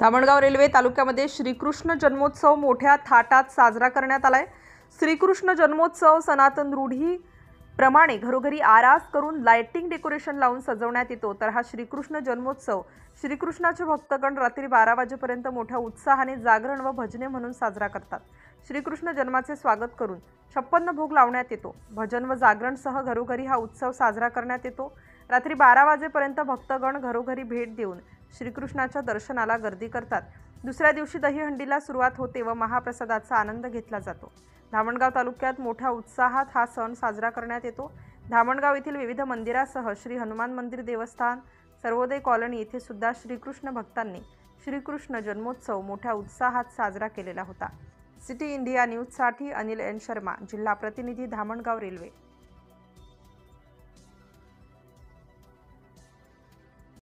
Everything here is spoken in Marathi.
धामणगाव रेल्वे तालुक्यामध्ये श्रीकृष्ण जन्मोत्सव मोठ्या थाटात साजरा करण्यात आलाय। श्रीकृष्ण जन्मोत्सव सनातन रूढी प्रमाणे घरोघरी आरास करून लाइटिंग डेकोरेशन लावून सजवण्यात येतो। तर हा श्रीकृष्ण जन्मोत्सव श्रीकृष्णाचे भक्तगण रात्री 12 वाजेपर्यंत मोठ्या उत्साहाने जागरण व भजने म्हणून साजरा करतात। श्रीकृष्ण जन्माचे स्वागत करून 56 भोग लावण्यात येतो। भजन व जागरण सह घरोघरी हा उत्सव साजरा करण्यात येतो। रात्री 12 वाजेपर्यंत भक्तगण घरोघरी भेट देऊन श्रीकृष्णाच्या दर्शनाला गर्दी करतात। दुसऱ्या दिवशी दहीहंडीला सुरुवात होते व महाप्रसादाचा आनंद घेतला जातो। धामणगाव तालुक्यात मोठ्या उत्साहात हा सण साजरा करण्यात येतो। धामणगाव येथील विविध मंदिरासह श्री हनुमान मंदिर देवस्थान, सर्वोदय कॉलनी येथे सुद्धा श्रीकृष्ण भक्तांनी श्रीकृष्ण जन्मोत्सव मोठ्या उत्साहात साजरा केलेला होता। सिटी इंडिया न्यूजसाठी अनिल एन शर्मा, जिल्हा प्रतिनिधी, धामणगाव रेल्वे।